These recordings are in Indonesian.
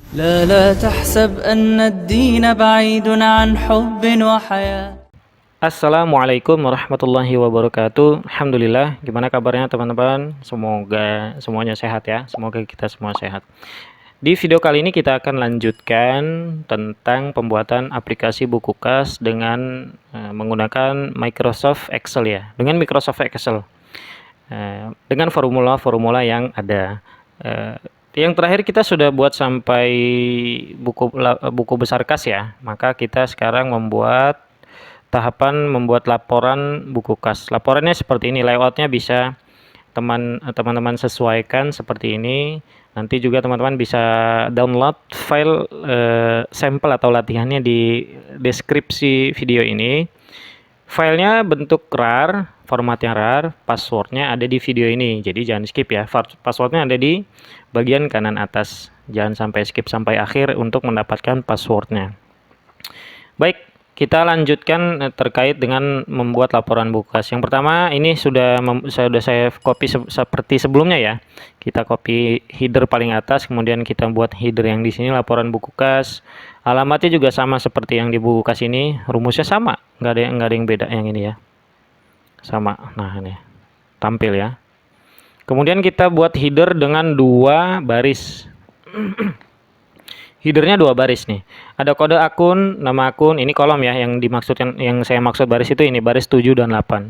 لا لا تحسب أن الدين بعيد عن حب وحياة. Assalamualaikum warahmatullahi wabarakatuh. Alhamdulillah, gimana kabarnya teman-teman? Semoga semuanya sehat ya. Semoga kita semua sehat. Di video kali ini kita akan lanjutkan tentang pembuatan aplikasi buku kas dengan menggunakan Microsoft Excel ya. Dengan Microsoft Excel. Dengan formula-formula yang ada. Yang terakhir kita sudah buat sampai buku besar kas ya. Maka kita sekarang membuat tahapan membuat laporan buku kas. Laporannya seperti ini, layoutnya bisa teman-teman sesuaikan seperti ini. Nanti juga teman-teman bisa download file sampel atau latihannya di deskripsi video ini. Filenya bentuk RAR, formatnya RAR, passwordnya ada di video ini. Jadi jangan skip ya. Passwordnya ada di bagian kanan atas. Jangan sampai skip sampai akhir untuk mendapatkan passwordnya. Baik, kita lanjutkan terkait dengan membuat laporan buku kas. Yang pertama ini sudah saya copy seperti sebelumnya ya. Kita copy header paling atas, kemudian kita buat header yang di sini laporan buku kas. Alamatnya juga sama seperti yang di buku kas ini, rumusnya sama, nggak ada yang beda yang ini ya. Sama. Nah, ini tampil ya. Kemudian kita buat header dengan 2 baris. Headernya 2 baris nih. Ada kode akun, nama akun, ini kolom ya yang dimaksudkan, yang saya maksud baris itu ini baris 7 dan 8.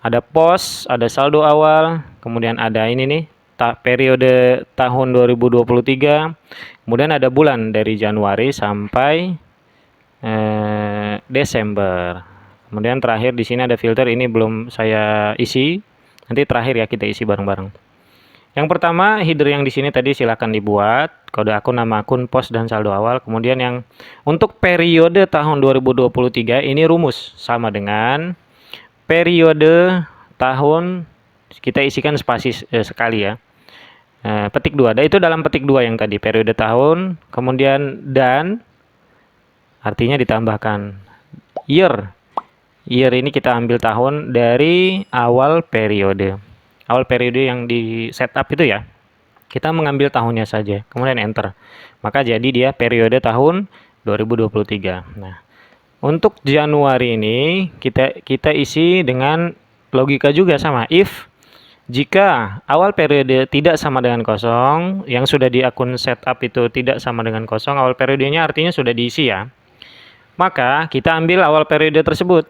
Ada pos, ada saldo awal, kemudian ada ini nih, periode tahun 2023. Kemudian ada bulan dari Januari sampai Desember. Kemudian terakhir di sini ada filter, ini belum saya isi. Nanti terakhir ya kita isi bareng-bareng. Yang pertama, header yang di sini tadi silakan dibuat, kode akun, nama akun, pos, dan saldo awal. Kemudian yang untuk periode tahun 2023 ini rumus sama dengan periode tahun, kita isikan spasi sekali ya. Petik 2, itu dalam petik 2 yang tadi, periode tahun, kemudian dan artinya ditambahkan year. Year ini kita ambil tahun dari awal periode. Awal periode yang di setup itu ya, kita mengambil tahunnya saja, kemudian enter. Maka jadi dia periode tahun 2023. Nah, untuk Januari ini kita isi dengan logika juga sama. If jika awal periode tidak sama dengan kosong, yang sudah di akun setup itu tidak sama dengan kosong, awal periodenya artinya sudah diisi ya. Maka kita ambil awal periode tersebut,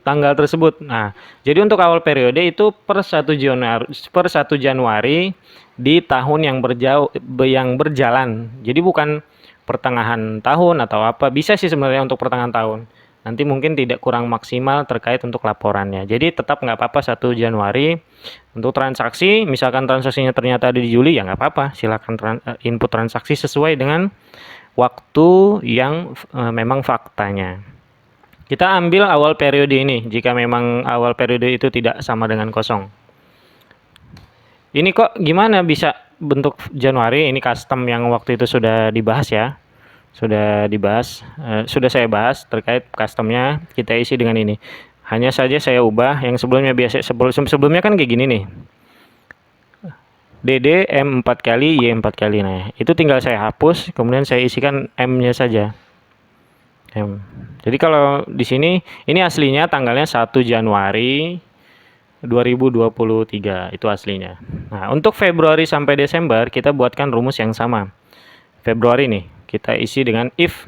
tanggal tersebut. Nah, jadi untuk awal periode itu per 1 Januari di tahun yang berjalan. Jadi bukan pertengahan tahun atau apa. Bisa sih sebenarnya untuk pertengahan tahun. Nanti mungkin tidak kurang maksimal terkait untuk laporannya. Jadi tetap nggak apa-apa 1 Januari. Untuk transaksi, misalkan transaksinya ternyata ada di Juli, ya nggak apa-apa. Silakan input transaksi sesuai dengan waktu yang memang faktanya. Kita ambil awal periode ini, jika memang awal periode itu tidak sama dengan kosong. Ini kok gimana bisa bentuk Januari, ini custom yang waktu itu sudah dibahas ya. Sudah dibahas, sudah saya bahas terkait customnya, kita isi dengan ini. Hanya saja saya ubah, yang sebelumnya biasa, sebelumnya kan kayak gini nih. DD M 4 kali, Y 4 kali. Nah, itu tinggal saya hapus, kemudian saya isikan M-nya saja. Jadi kalau di sini ini aslinya tanggalnya 1 Januari 2023 itu aslinya. Nah, untuk Februari sampai Desember kita buatkan rumus yang sama. Februari nih kita isi dengan if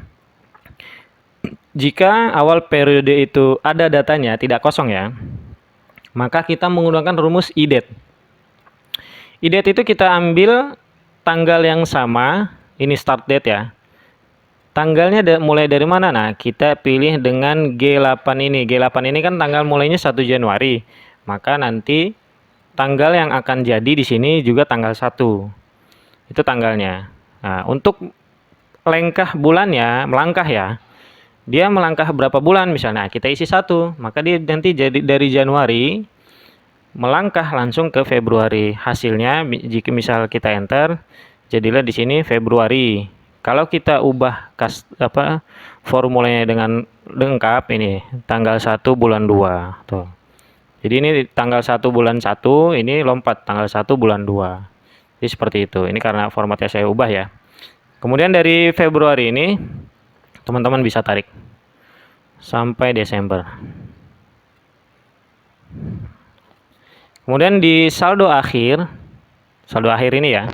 jika awal periode itu ada datanya tidak kosong ya, maka kita menggunakan rumus idet. Idet itu kita ambil tanggal yang sama, ini start date ya. Tanggalnya mulai dari mana? Nah, kita pilih dengan G8 ini. G8 ini kan tanggal mulainya 1 Januari. Maka nanti tanggal yang akan jadi di sini juga tanggal 1. Itu tanggalnya. Nah, untuk lengkah bulannya, melangkah ya. Dia melangkah berapa bulan misalnya. Kita isi 1. Maka dia nanti jadi dari Januari melangkah langsung ke Februari. Hasilnya jika misal kita enter, jadilah di sini Februari. Kalau kita ubah formulanya dengan lengkap ini tanggal 1 bulan 2 tuh. Jadi ini tanggal 1 bulan 1, ini lompat tanggal 1 bulan 2. Jadi seperti itu. Ini karena formatnya saya ubah ya. Kemudian dari Februari ini teman-teman bisa tarik sampai Desember. Kemudian di saldo akhir ini ya.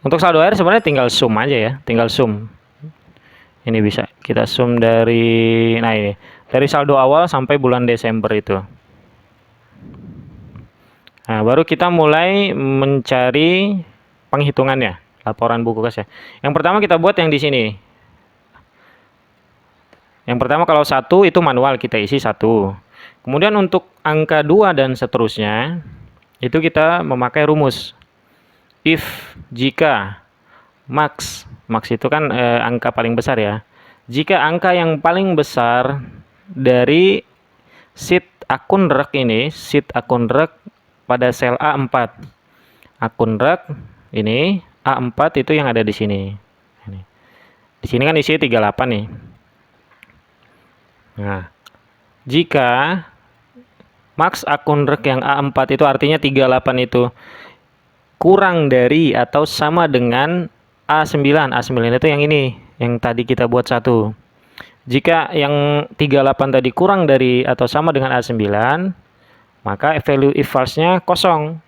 Untuk saldo akhir sebenarnya tinggal sum aja ya, tinggal sum. Ini bisa kita sum dari, nah ini, dari saldo awal sampai bulan Desember itu. Nah, baru kita mulai mencari penghitungannya, laporan buku kas ya. Yang pertama kita buat yang di sini. Yang pertama kalau 1 itu manual, kita isi 1. Kemudian untuk angka 2 dan seterusnya, itu kita memakai rumus. If, jika, max itu kan angka paling besar ya. Jika angka yang paling besar dari sheet akun rek ini, pada sel A4. Akun rek ini, A4 itu yang ada di sini. Di sini kan isinya 38 nih. Nah, jika max akun rek yang A4 itu artinya 38 itu kurang dari atau sama dengan A9. A9 itu yang ini, yang tadi kita buat 1. Jika yang 38 tadi kurang dari atau sama dengan A9, maka value if false-nya kosong.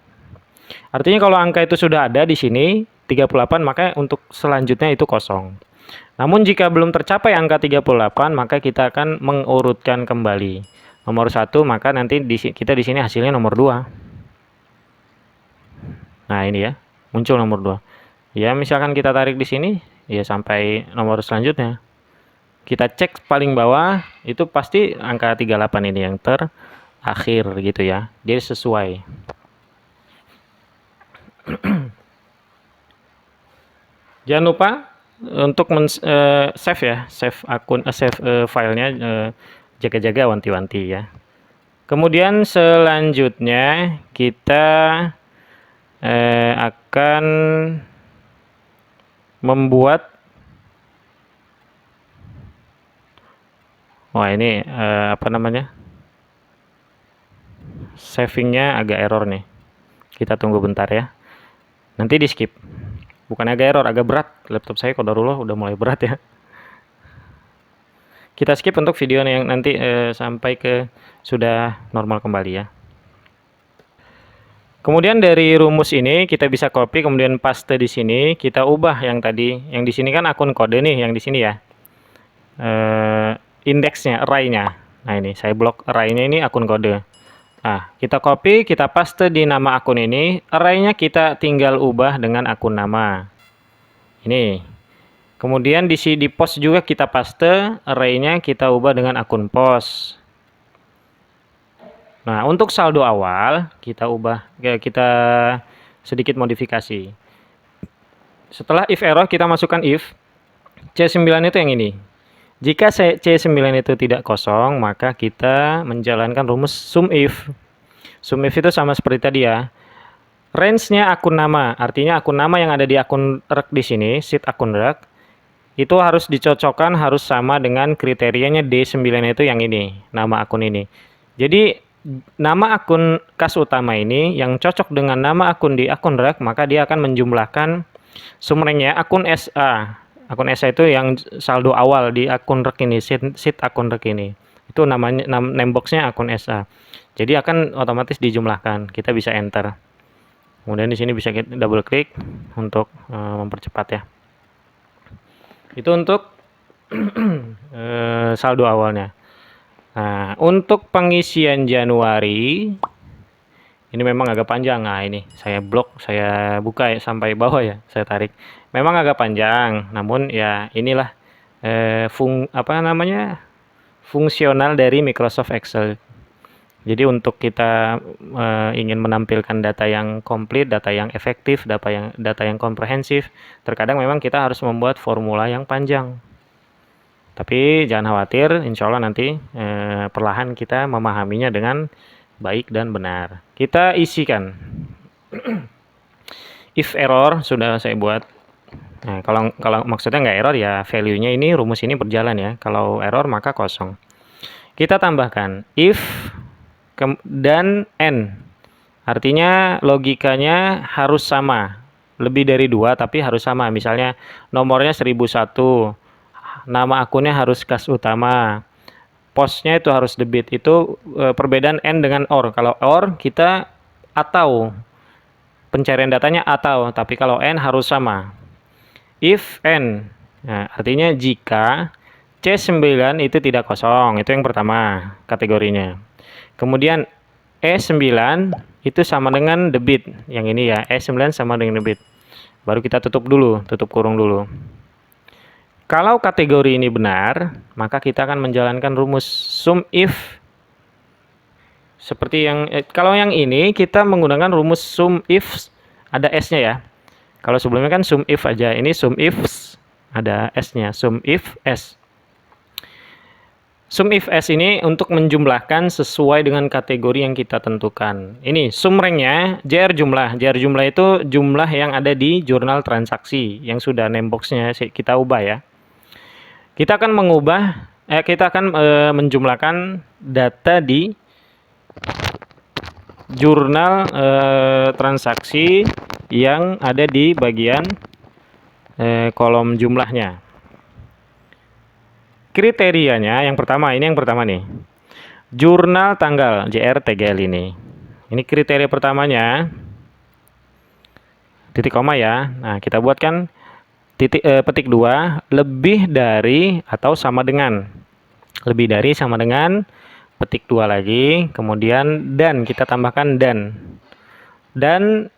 Artinya kalau angka itu sudah ada di sini 38, maka untuk selanjutnya itu kosong. Namun jika belum tercapai angka 38, maka kita akan mengurutkan kembali. Nomor 1, maka nanti kita di sini hasilnya nomor 2. Nah, ini ya, muncul nomor 2. Ya, misalkan kita tarik di sini, ya sampai nomor selanjutnya. Kita cek paling bawah, itu pasti angka 38 ini yang terakhir gitu ya. Jadi sesuai. Jangan lupa untuk save ya, save akun, save filenya, jaga-jaga wanti-wanti ya. Kemudian selanjutnya kita akan membuat, wah ini apa namanya, savingnya agak error nih. Kita tunggu bentar ya. Nanti di skip. Bukan agak error, agak berat. Laptop saya qadarullah udah mulai berat ya. Kita skip untuk video yang nanti sampai ke sudah normal kembali ya. Kemudian dari rumus ini kita bisa copy, kemudian paste di sini. Kita ubah yang tadi, yang di sini kan akun kode nih, yang di sini ya. Indeksnya, array-nya. Nah ini saya blok array-nya, ini akun kode. Nah, kita copy, kita paste di nama akun ini. Array-nya kita tinggal ubah dengan akun nama. Ini. Kemudian di post juga kita paste, array-nya kita ubah dengan akun post. Nah, untuk saldo awal kita ubah, kita sedikit modifikasi. Setelah if error kita masukkan if C9 itu yang ini. Jika C9 itu tidak kosong, maka kita menjalankan rumus sum if. Sum if itu sama seperti tadi ya. Range-nya akun nama, artinya akun nama yang ada di akun rek di sini, sheet akun rek, itu harus dicocokkan, harus sama dengan kriterianya D9 itu yang ini, nama akun ini. Jadi nama akun kas utama ini yang cocok dengan nama akun di akun rek, maka dia akan menjumlahkan sum rank-nya akun SA. Akun SA itu yang saldo awal di akun rek ini, sheet akun rek ini. Itu namanya, name box-nya akun SA. Jadi akan otomatis dijumlahkan. Kita bisa enter. Kemudian di sini bisa kita double klik untuk mempercepat ya. Itu untuk saldo awalnya. Nah, untuk pengisian Januari ini memang agak panjang. Nah, ini saya blok, saya buka ya sampai bawah ya, saya tarik. Memang agak panjang, namun ya inilah fungsional dari Microsoft Excel. Jadi untuk kita ingin menampilkan data yang komplit, data yang efektif, data yang komprehensif, terkadang memang kita harus membuat formula yang panjang. Tapi jangan khawatir, insya Allah nanti perlahan kita memahaminya dengan baik dan benar. Kita isikan. If error sudah saya buat. Nah, kalau maksudnya nggak error ya value-nya ini, rumus ini berjalan ya. Kalau error maka kosong. Kita tambahkan if dan n. Artinya logikanya harus sama. lebih dari 2 tapi harus sama. Misalnya nomornya 1001, nama akunnya harus kas utama, posnya itu harus debit. Itu perbedaan N dengan OR. Kalau OR kita atau pencarian datanya atau, tapi kalau N harus sama. If N, nah, artinya jika C9 itu tidak kosong, itu yang pertama kategorinya. Kemudian E9 itu sama dengan debit, yang ini ya, E9 sama dengan debit. Baru kita tutup dulu, tutup kurung dulu. Kalau kategori ini benar, maka kita akan menjalankan rumus sum if. Seperti yang kalau yang ini kita menggunakan rumus sum if ada S-nya ya. Kalau sebelumnya kan sum if aja, ini sum if ada S-nya, sum if S. Sum if S ini untuk menjumlahkan sesuai dengan kategori yang kita tentukan. Ini sum ranknya JR jumlah. JR jumlah itu jumlah yang ada di jurnal transaksi yang sudah name box-nya kita ubah ya. Kita akan menjumlahkan data di jurnal transaksi yang ada di bagian kolom jumlahnya. Kriterianya yang pertama, ini yang pertama nih. Jurnal tanggal JR-TGL ini. Ini kriteria pertamanya. Titik koma ya. Nah, kita buatkan petik 2 lebih dari atau sama dengan. Lebih dari sama dengan petik 2 lagi, kemudian dan kita tambahkan dan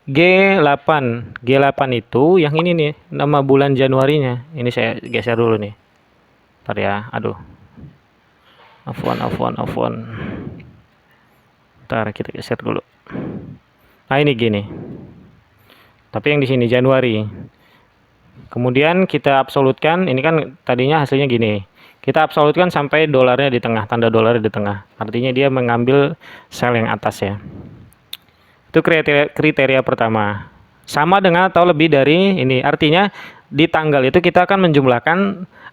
G8. G8 itu yang ini nih, nama bulan Januarinya. Ini saya geser dulu nih. Ntar ya, aduh. Afwan. Ntar kita geser dulu. Nah, ini gini. Tapi yang di sini Januari. Kemudian kita absolutkan, ini kan tadinya hasilnya gini. Kita absolutkan sampai dolarnya di tengah, tanda dolarnya di tengah. Artinya dia mengambil sel yang atas ya. Itu kriteria pertama. Sama dengan atau lebih dari ini. Artinya di tanggal itu kita akan menjumlahkan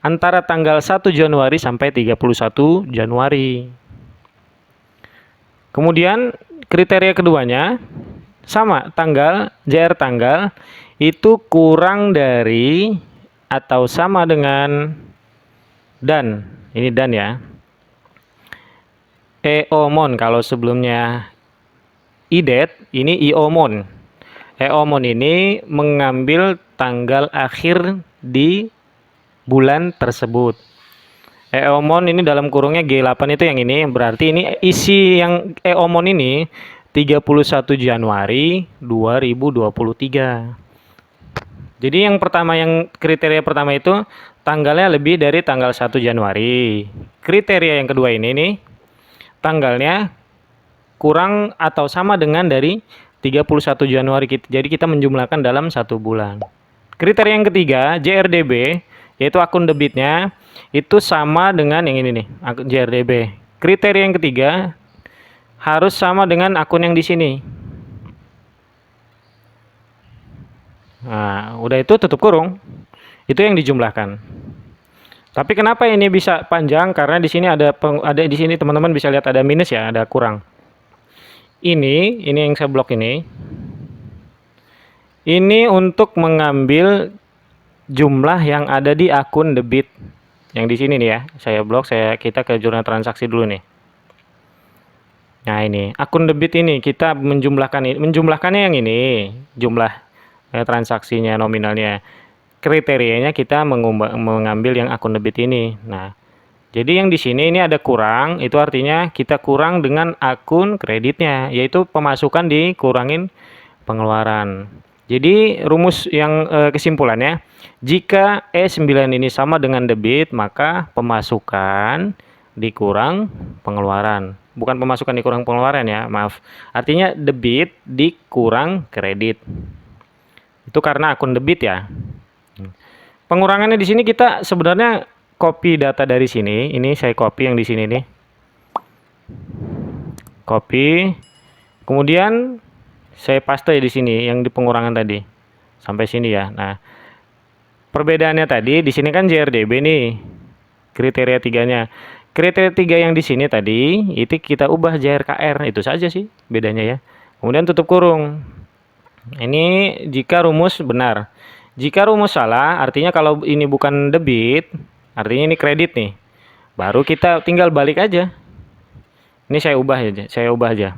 antara tanggal 1 Januari sampai 31 Januari. Kemudian kriteria keduanya sama, JR tanggal itu kurang dari atau sama dengan dan. Ini dan ya. EOMON kalau sebelumnya IDET, ini IOMON. EOMON ini mengambil tanggal akhir di bulan tersebut. EOMON ini dalam kurungnya G8 itu yang ini, berarti ini isi yang EOMON ini 31 Januari 2023. Jadi yang pertama, yang kriteria pertama itu tanggalnya lebih dari tanggal 1 Januari. Kriteria yang kedua ini nih, tanggalnya kurang atau sama dengan dari 31 Januari. Jadi kita menjumlahkan dalam satu bulan. Kriteria yang ketiga, JRDB, yaitu akun debitnya, itu sama dengan yang ini nih, akun JRDB. Kriteria yang ketiga, harus sama dengan akun yang di sini. Nah, udah itu tutup kurung. Itu yang dijumlahkan. Tapi kenapa ini bisa panjang? Karena di sini ada di sini teman-teman bisa lihat ada minus ya, ada kurang. Ini yang saya blok ini. Ini untuk mengambil jumlah yang ada di akun debit. Yang di sini nih ya. Saya blok, kita ke jurnal transaksi dulu nih. Nah, ini akun debit ini kita menjumlahkannya yang ini, jumlah transaksinya nominalnya. Kriterianya kita mengambil yang akun debit ini. Nah, jadi yang di sini ini ada kurang, itu artinya kita kurang dengan akun kreditnya, yaitu pemasukan dikurangin pengeluaran. Jadi rumus yang kesimpulannya, jika E9 ini sama dengan debit, maka pemasukan dikurang pengeluaran. Bukan pemasukan dikurang pengeluaran ya, maaf. Artinya debit dikurang kredit. Itu karena akun debit ya. Pengurangannya di sini kita sebenarnya copy data dari sini. Ini saya copy yang di sini nih. Copy. Kemudian saya paste di sini yang di pengurangan tadi. Sampai sini ya. Nah, perbedaannya tadi di sini kan JRDB nih. Kriteria 3-nya. Kriteria 3 yang di sini tadi itu kita ubah JRKR, itu saja sih bedanya ya. Kemudian tutup kurung. Ini jika rumus benar. Jika rumus salah, artinya kalau ini bukan debit, artinya ini kredit nih. Baru kita tinggal balik aja. Ini saya ubah aja,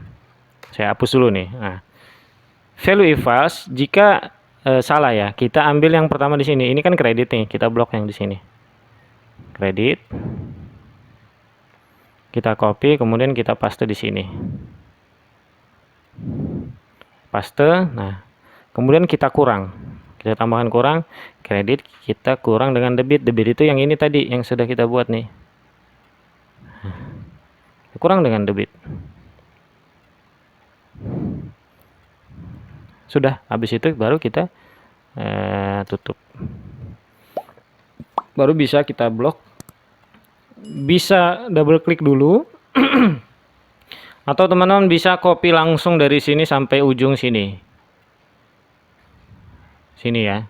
Saya hapus dulu nih. Nah, value equals jika salah ya, kita ambil yang pertama di sini. Ini kan kredit nih, kita blok yang di sini. Kredit. Kita copy, kemudian kita paste di sini. Paste. Nah, kemudian kita kurang. Kita tambahkan kurang, kredit kita kurang dengan debit. Debit itu yang ini tadi, yang sudah kita buat nih. Kurang dengan debit. Sudah, habis itu baru kita tutup. Baru bisa kita blok. Bisa double klik dulu. Atau teman-teman bisa copy langsung dari sini sampai ujung sini. Sini ya.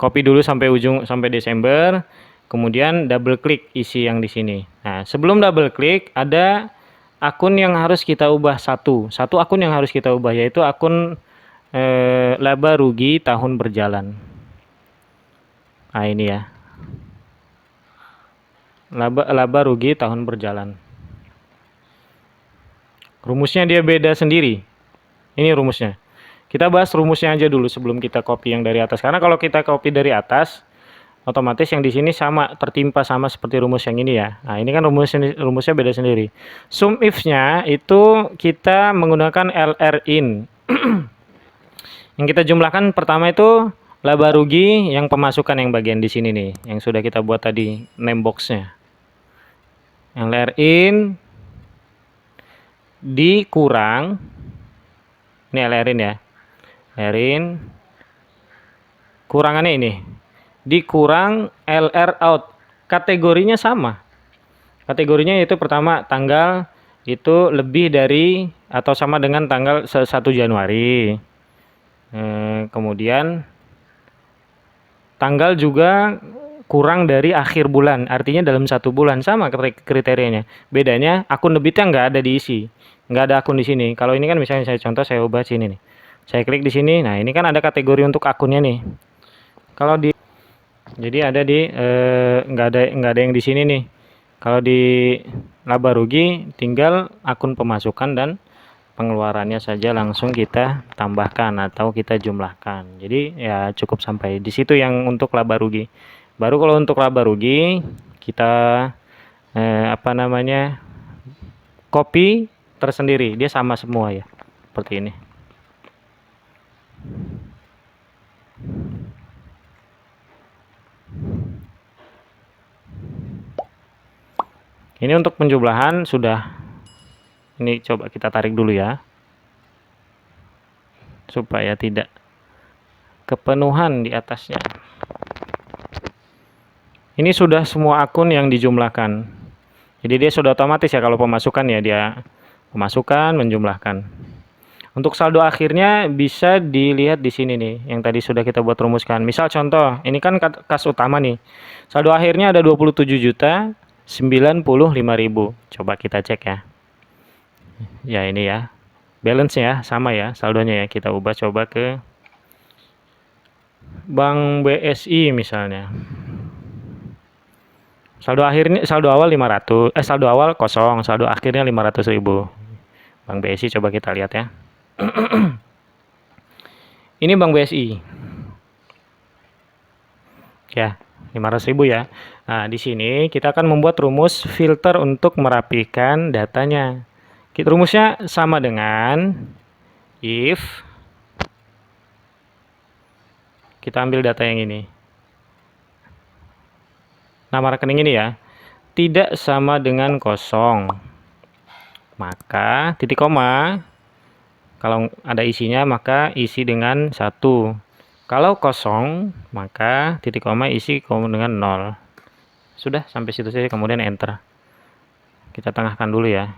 Copy dulu sampai ujung, sampai Desember. Kemudian double klik isi yang di sini. Nah, sebelum double klik ada akun yang harus kita ubah satu akun yang harus kita ubah, yaitu akun laba rugi tahun berjalan. Nah, ini ya. Laba rugi tahun berjalan. Rumusnya dia beda sendiri. Ini rumusnya. Kita bahas rumusnya aja dulu sebelum kita copy yang dari atas. Karena kalau kita copy dari atas, otomatis yang di sini sama, tertimpa sama seperti rumus yang ini ya. Nah, ini kan rumusnya beda sendiri. Sum if-nya itu kita menggunakan LR in. Yang kita jumlahkan pertama itu laba rugi yang pemasukan yang bagian di sini nih, yang sudah kita buat tadi name box-nya. LR in dikurang, ini LR in ya. LR in kurangannya ini dikurang LR out. Kategorinya sama. Kategorinya itu pertama tanggal itu lebih dari atau sama dengan tanggal 1 Januari. Kemudian tanggal juga kurang dari akhir bulan. Artinya dalam 1 bulan, sama kriterianya. Bedanya akun debitnya nggak ada diisi. Nggak ada akun di sini. Kalau ini kan misalnya saya contoh, saya ubah sini nih. Saya klik di sini. Nah, ini kan ada kategori untuk akunnya nih. Kalau di jadi ada di nggak ada yang di sini nih. Kalau di laba rugi tinggal akun pemasukan dan pengeluarannya saja langsung kita tambahkan atau kita jumlahkan. Jadi ya cukup sampai di situ yang untuk laba rugi. Baru kalau untuk laba rugi kita copy tersendiri, dia sama semua ya, seperti ini. Ini untuk penjumlahan sudah. Ini coba kita tarik dulu ya, supaya tidak kepenuhan di atasnya. Ini sudah semua akun yang dijumlahkan. Jadi dia sudah otomatis ya, kalau pemasukan ya dia pemasukan menjumlahkan. Untuk saldo akhirnya bisa dilihat di sini nih, yang tadi sudah kita buat rumuskan. Misal contoh, ini kan kas utama nih. Saldo akhirnya ada 27.095.000. Coba kita cek ya. Ya ini ya. Balance ya sama ya saldonya ya. Kita ubah coba ke Bank BSI misalnya. Saldo awal 500, saldo awal kosong, saldo akhirnya 500.000. Bank BSI coba kita lihat ya. Ini Bank BSI. Ya, 500.000 ya. Nah, di sini kita akan membuat rumus filter untuk merapikan datanya. Rumusnya sama dengan if kita ambil data yang ini. Nama rekening ini ya, tidak sama dengan kosong. Maka titik koma, kalau ada isinya maka isi dengan 1. Kalau kosong, maka titik koma isi dengan 0. Sudah, sampai situ saja, kemudian enter. Kita tengahkan dulu ya.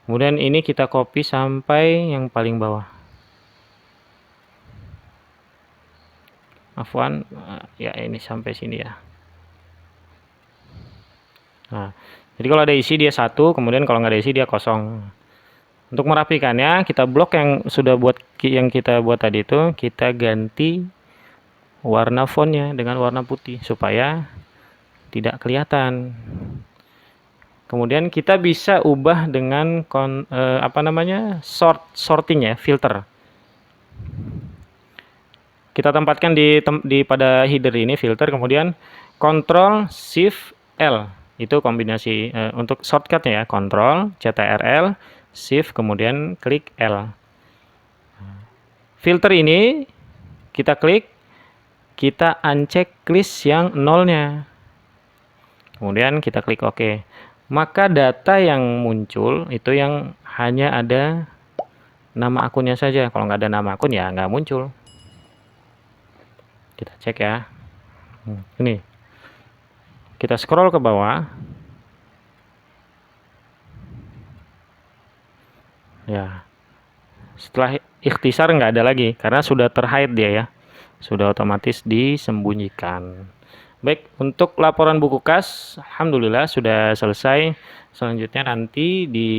Kemudian ini kita copy sampai yang paling bawah. Afwan, ya ini sampai sini ya. Nah, jadi kalau ada isi dia 1, kemudian kalau nggak ada isi dia kosong. Untuk merapikannya, kita blok yang kita buat tadi itu, kita ganti warna fontnya dengan warna putih supaya tidak kelihatan. Kemudian kita bisa ubah dengan sorting ya, filter. Kita tempatkan pada header ini filter, kemudian Ctrl Shift L. Itu kombinasi untuk shortcutnya ya, Ctrl CTRL Shift kemudian klik L. Filter ini kita klik, kita uncheck list yang nolnya. Kemudian kita klik OK. Maka data yang muncul itu yang hanya ada nama akunnya saja. Kalau nggak ada nama akun ya nggak muncul. Kita cek ya. Ini. Kita scroll ke bawah. Ya. Setelah ikhtisar nggak ada lagi karena sudah terhide dia ya. Sudah otomatis disembunyikan. Baik, untuk laporan buku kas, alhamdulillah sudah selesai. Selanjutnya nanti di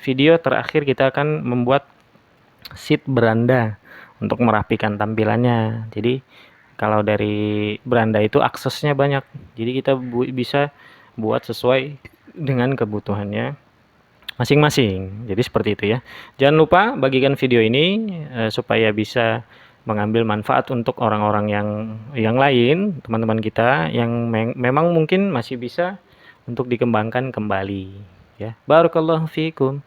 video terakhir kita akan membuat sheet beranda untuk merapikan tampilannya. Jadi kalau dari beranda itu aksesnya banyak. Jadi kita bisa buat sesuai dengan kebutuhannya masing-masing. Jadi seperti itu ya. Jangan lupa bagikan video ini supaya bisa mengambil manfaat untuk orang-orang yang lain, teman-teman kita yang memang mungkin masih bisa untuk dikembangkan kembali ya. Barakallahu fiikum.